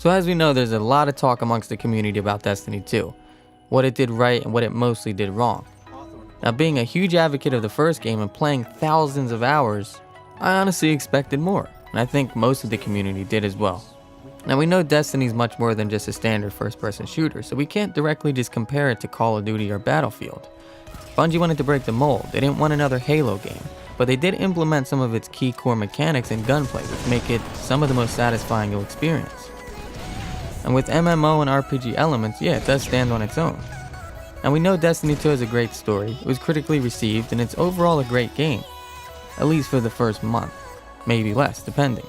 So as we know, there's a lot of talk amongst the community about Destiny 2, what it did right and what it mostly did wrong. Now, being a huge advocate of the first game and playing thousands of hours, I honestly expected more, and I think most of the community did as well. Now, we know Destiny's much more than just a standard first-person shooter, so we can't directly just compare it to Call of Duty or Battlefield. Bungie wanted to break the mold. They didn't want another Halo game, but they did implement some of its key core mechanics and gunplay, which make it some of the most satisfying you'll experience. And with MMO and RPG elements, yeah, it does stand on its own. Now, we know Destiny 2 is a great story, it was critically received, and it's overall a great game. At least for the first month, maybe less, depending.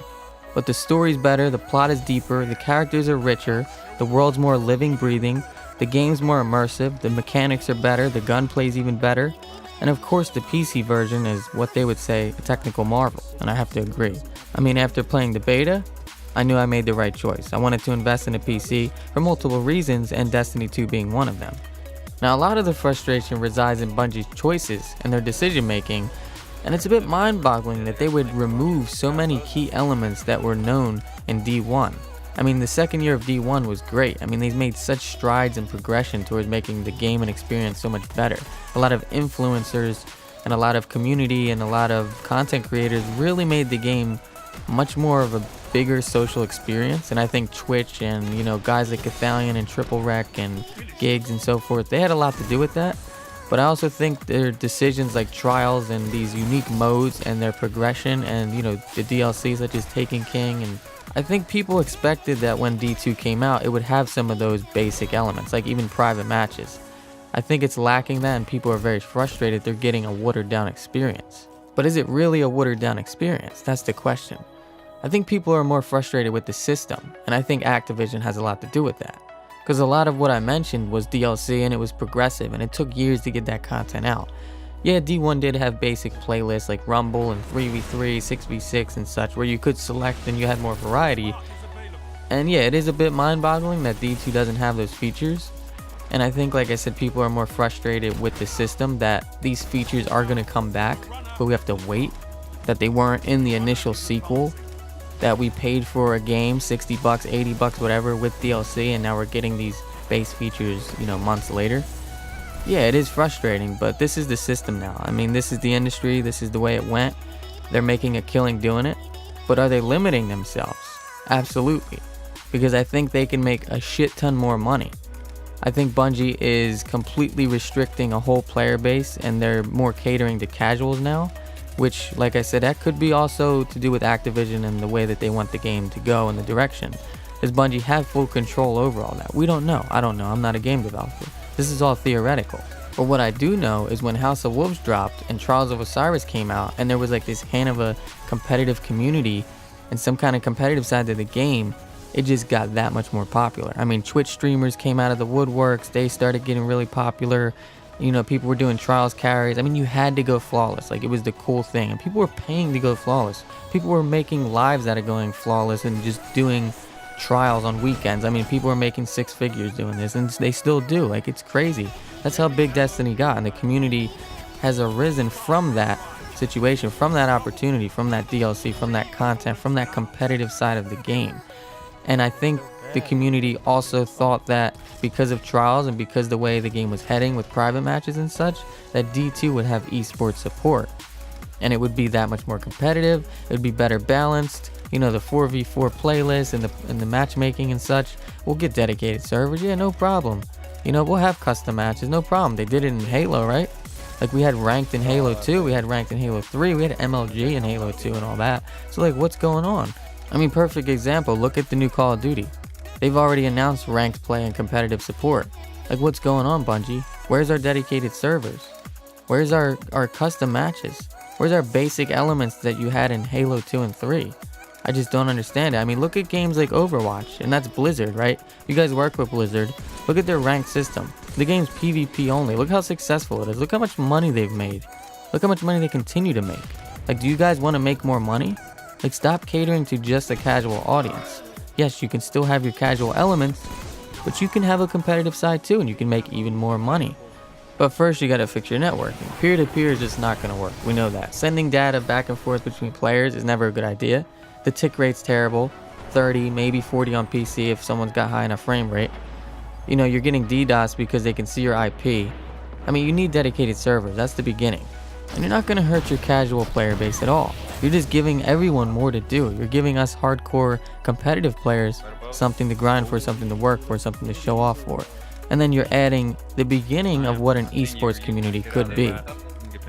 But the story's better, the plot is deeper, the characters are richer, the world's more living, breathing, the game's more immersive, the mechanics are better, the gunplay's even better, and of course the PC version is what they would say a technical marvel, and I have to agree. I mean, after playing the beta, I knew I made the right choice. I wanted to invest in a PC for multiple reasons, and Destiny 2 being one of them. Now, a lot of the frustration resides in Bungie's choices and their decision making, and it's a bit mind-boggling that they would remove so many key elements that were known in D1. I mean, the second year of D1 was great. I mean, they've made such strides in progression towards making the game and experience so much better. A lot of influencers and a lot of community and a lot of content creators really made the game much more of a bigger social experience, and I think Twitch and guys like Cathalion and Triple Rec and Gigs and so forth, they had a lot to do with that. But I also think their decisions like Trials and these unique modes and their progression and the DLC such as Taken King, and I think people expected that when D2 came out it would have some of those basic elements, like even private matches. I think it's lacking that, and people are very frustrated they're getting a watered down experience. But is it really a watered down experience? That's the question. I think people are more frustrated with the system, and I think Activision has a lot to do with that. Because a lot of what I mentioned was DLC and it was progressive, and it took years to get that content out. Yeah, D1 did have basic playlists like Rumble and 3v3, 6v6 and such, where you could select and you had more variety. And yeah, it is a bit mind-boggling that D2 doesn't have those features. And I think, like I said, people are more frustrated with the system that these features are going to come back, but we have to wait, that they weren't in the initial sequel, that we paid for a game, $60, $80, whatever, with DLC, and now we're getting these base features, months later. Yeah, it is frustrating, but this is the system now. I mean, this is the industry, this is the way it went. They're making a killing doing it, but are they limiting themselves? Absolutely, because I think they can make a shit ton more money. I think Bungie is completely restricting a whole player base, and they're more catering to casuals now, which, like I said, that could be also to do with Activision and the way that they want the game to go in the direction. Does Bungie have full control over all that? We don't know. I don't know. I'm not a game developer. This is all theoretical. But what I do know is when House of Wolves dropped and Trials of Osiris came out, and there was like this hint of a competitive community and some kind of competitive side to the game, it just got that much more popular. I mean, Twitch streamers came out of the woodworks. They started getting really popular. People were doing trials carries. I mean, you had to go flawless. Like, it was the cool thing. And people were paying to go flawless. People were making lives out of going flawless and just doing trials on weekends. I mean, people were making six figures doing this, and they still do. Like, it's crazy. That's how big Destiny got, and the community has arisen from that situation, from that opportunity, from that DLC, from that content, from that competitive side of the game. And I think the community also thought that because of Trials and because the way the game was heading with private matches and such, that D2 would have esports support. And it would be that much more competitive, it would be better balanced, the 4v4 playlist and the matchmaking and such. We'll get dedicated servers, yeah, no problem. We'll have custom matches, no problem. They did it in Halo, right? Like, we had ranked in Halo 2, we had ranked in Halo 3, we had MLG in Halo 2 and all that. So, like, what's going on? I mean, perfect example, look at the new Call of Duty. They've already announced ranked play and competitive support. Like, what's going on, Bungie? Where's our dedicated servers? Where's our custom matches? Where's our basic elements that you had in Halo 2 and 3? I just don't understand it. I mean, look at games like Overwatch, and that's Blizzard, right? You guys work with Blizzard. Look at their ranked system. The game's PvP only. Look how successful it is. Look how much money they've made. Look how much money they continue to make. Like, do you guys want to make more money? Like, stop catering to just a casual audience. Yes, you can still have your casual elements, but you can have a competitive side too, and you can make even more money. But first, you gotta fix your networking. Peer-to-peer is just not gonna work. We know that. Sending data back and forth between players is never a good idea. The tick rate's terrible. 30, maybe 40 on PC if someone's got high enough frame rate. You know, you're getting DDoS because they can see your IP. I mean, you need dedicated servers. That's the beginning. And you're not going to hurt your casual player base at all. You're just giving everyone more to do. You're giving us hardcore competitive players something to grind for, something to work for, something to show off for. And then you're adding the beginning of what an esports community could be.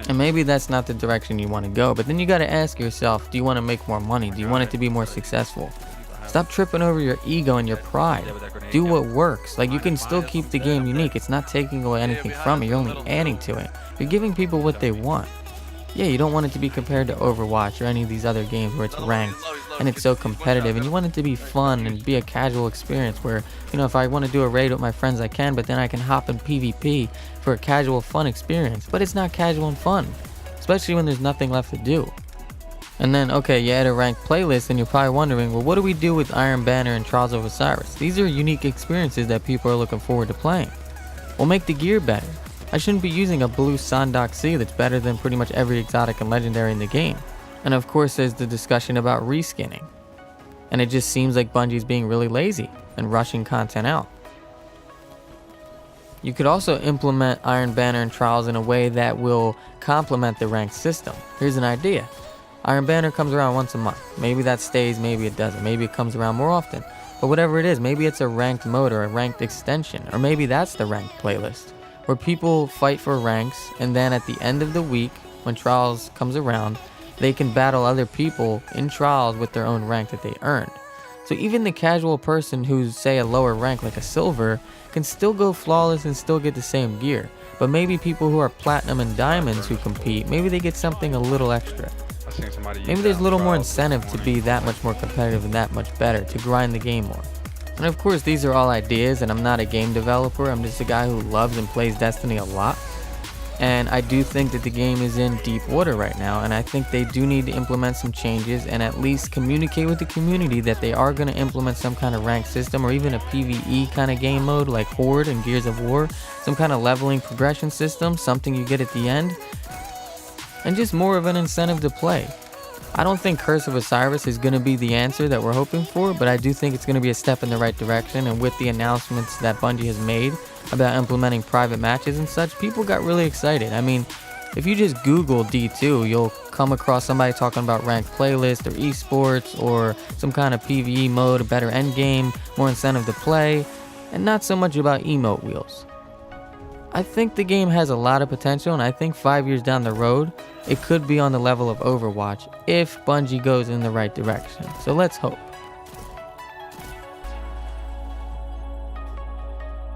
And maybe that's not the direction you want to go, but then you got to ask yourself, do you want to make more money? Do you want it to be more successful? Stop tripping over your ego and your pride. Do what works. Like, you can still keep the game unique. It's not taking away anything from it. You're only adding to it. You're giving people what they want. Yeah, you don't want it to be compared to Overwatch or any of these other games where it's ranked and it's so competitive, and you want it to be fun and be a casual experience where, you know, if I want to do a raid with my friends, I can, but then I can hop in PvP for a casual fun experience. But it's not casual and fun, especially when there's nothing left to do. And then, okay, you add a ranked playlist and you're probably wondering, well, what do we do with Iron Banner and Trials of Osiris? These are unique experiences that people are looking forward to playing. We'll make the gear better. I shouldn't be using a blue Sandok C that's better than pretty much every exotic and legendary in the game. And of course there's the discussion about reskinning. And it just seems like Bungie's being really lazy and rushing content out. You could also implement Iron Banner and Trials in a way that will complement the ranked system. Here's an idea. Iron Banner comes around once a month. Maybe that stays, maybe it doesn't. Maybe it comes around more often. But whatever it is, maybe it's a ranked mode or a ranked extension. Or maybe that's the ranked playlist, where people fight for ranks, and then at the end of the week, when Trials comes around, they can battle other people in Trials with their own rank that they earned. So even the casual person who's, say, a lower rank like a silver can still go flawless and still get the same gear. But maybe people who are platinum and diamonds who compete, maybe they get something a little extra. Maybe there's a little more incentive to be that much more competitive and that much better, to grind the game more. And of course, these are all ideas, and I'm not a game developer. I'm just a guy who loves and plays Destiny a lot. And I do think that the game is in deep water right now, and I think they do need to implement some changes and at least communicate with the community that they are going to implement some kind of ranked system, or even a PvE kind of game mode like Horde and Gears of War, some kind of leveling progression system, something you get at the end, and just more of an incentive to play. I don't think Curse of Osiris is going to be the answer that we're hoping for, but I do think it's going to be a step in the right direction. And with the announcements that Bungie has made about implementing private matches and such, people got really excited. I mean, if you just Google D2, you'll come across somebody talking about ranked playlist or esports or some kind of PvE mode, a better endgame, more incentive to play, and not so much about emote wheels. I think the game has a lot of potential, and I think 5 years down the road, it could be on the level of Overwatch if Bungie goes in the right direction. So let's hope.